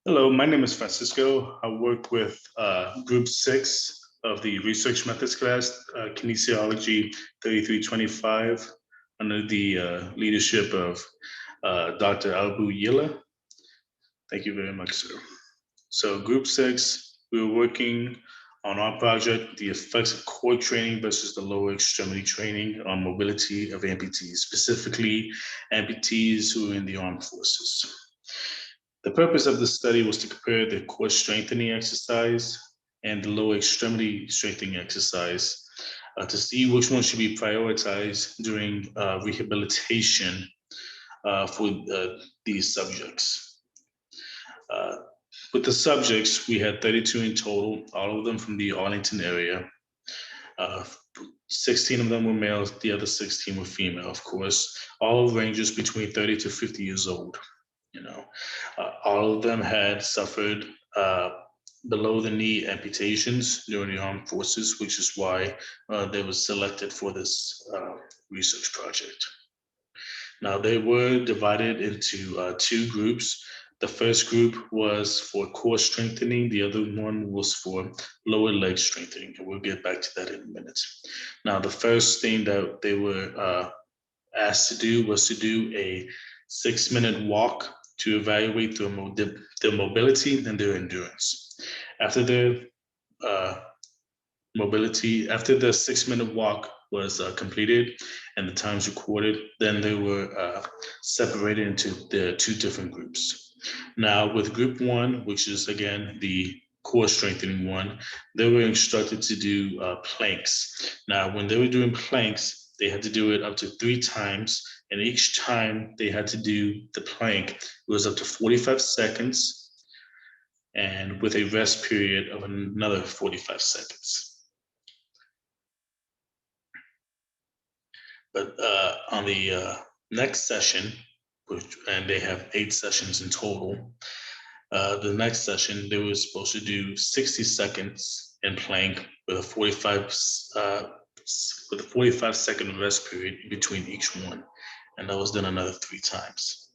Hello, my name is Francisco. I work with Group 6 of the Research Methods class, Kinesiology 3325, under the leadership of Dr. Albu Yila. Thank you very much, sir. So Group 6, we were working on our project, the effects of core training versus the lower extremity training on mobility of amputees, specifically amputees who are in the armed forces. The purpose of the study was to compare the core strengthening exercise and the lower extremity strengthening exercise to see which one should be prioritized during rehabilitation for these subjects. With the subjects, we had 32 in total, all of them from the Arlington area. 16 of them were males, the other 16 were female, of course, all ranges between 30 to 50 years old. All of them had suffered below the knee amputations during the armed forces, which is why they were selected for this research project. Now, they were divided into two groups. The first group was for core strengthening. The other one was for lower leg strengthening. And we'll get back to that in a minute. Now, the first thing that they were asked to do was to do a 6-minute walk to evaluate their mobility and their endurance. After their mobility, after the 6-minute walk was completed and the times recorded, then they were separated into the two different groups. Now with group 1, which is again the core strengthening one, they were instructed to do planks. Now when they were doing planks, they had to do it up to 3 times, and each time they had to do the plank, it was up to 45 seconds and with a rest period of another 45 seconds. But on the next session, and they have 8 sessions in total, the next session, they were supposed to do 60 seconds in plank with a 45-second rest period between each one. And that was done another 3 times.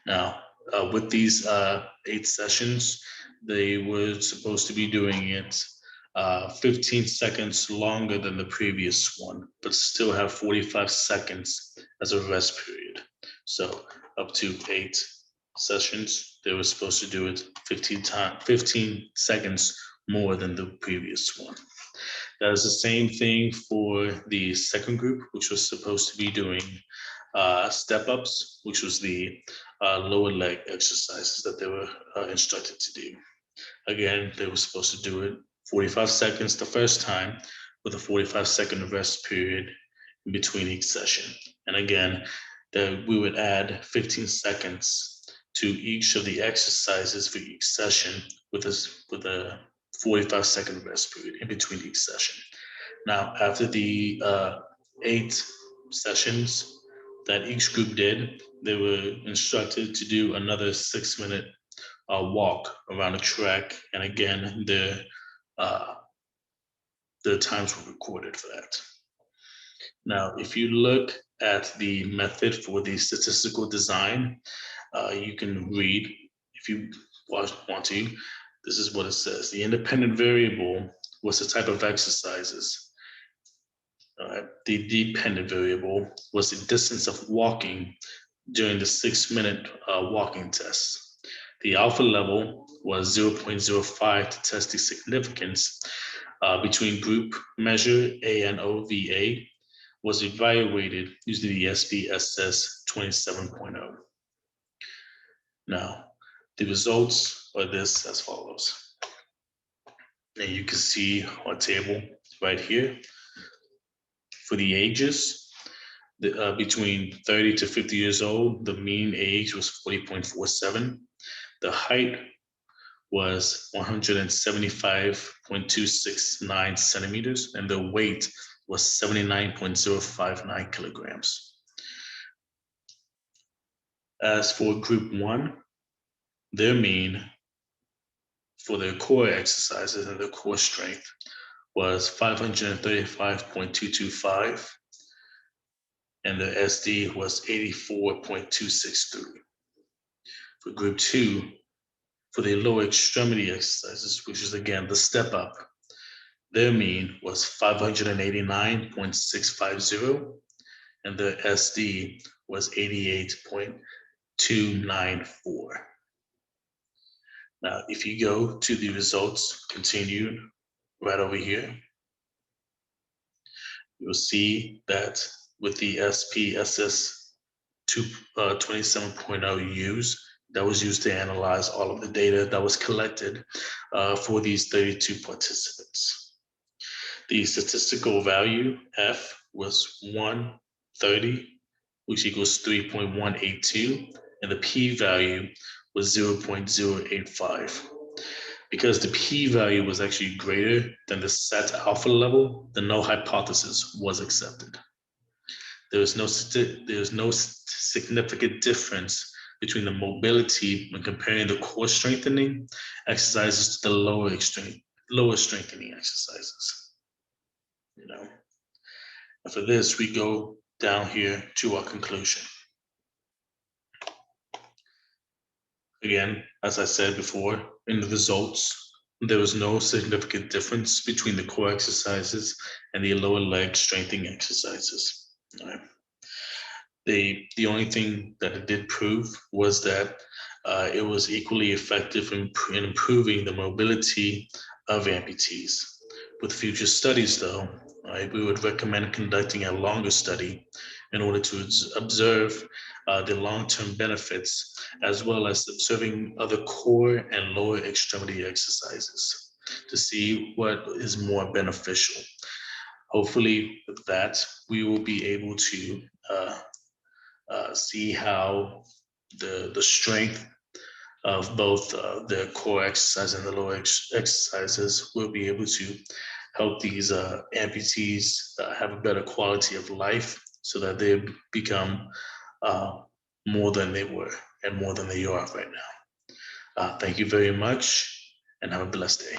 Now, with these 8 sessions, they were supposed to be doing it 15 seconds longer than the previous one, but still have 45 seconds as a rest period. So up to 8 sessions, they were supposed to do it 15 seconds more than the previous one. That is the same thing for the second group, which was supposed to be doing step-ups, which was the lower leg exercises that they were instructed to do. Again, they were supposed to do it 45 seconds the first time with a 45-second rest period in between each session. And again, we would add 15 seconds to each of the exercises for each session with a 45-second rest period in between each session. Now, after the 8 sessions that each group did, they were instructed to do another 6-minute walk around a track, and again, the times were recorded for that. Now, if you look at the method for the statistical design, you can read, if you want to, this is what it says. The independent variable was the type of exercises. The dependent variable was the distance of walking during the 6-minute walking test. The alpha level was 0.05 to test the significance between group measure ANOVA was evaluated using the SPSS 27.0. Now, the results are this as follows. And you can see our table right here. For the ages, between 30 to 50 years old, the mean age was 40.47. The height was 175.269 centimeters, and the weight was 79.059 kilograms. As for group 1, their mean for their core exercises and their core strength was 535.225. and the SD was 84.263. For group 2, for the lower extremity exercises, which is again the step up, their mean was 589.650, and the SD was 88.294. Now, if you go to the results, continued right over here, you'll see that with the SPSS 27.0 use, that was used to analyze all of the data that was collected for these 32 participants. The statistical value, F, was 130, which equals 3.182, and the p-value was 0.085. Because the p-value was actually greater than the set alpha level, the null hypothesis was accepted. There is no significant difference between the mobility when comparing the core strengthening exercises to the lower strengthening exercises. You know, and for this, we go down here to our conclusion. Again, as I said before, in the results, there was no significant difference between the core exercises and the lower leg strengthening exercises. All right. The only thing that it did prove was that it was equally effective in improving the mobility of amputees. With future studies, though, we would recommend conducting a longer study in order to observe the long-term benefits, as well as observing other core and lower extremity exercises to see what is more beneficial. Hopefully, with that, we will be able to see how the strength of both the core exercise and the lower exercises will be able to help these amputees have a better quality of life, so that they become more than they were and more than they are right now. Thank you very much, and have a blessed day.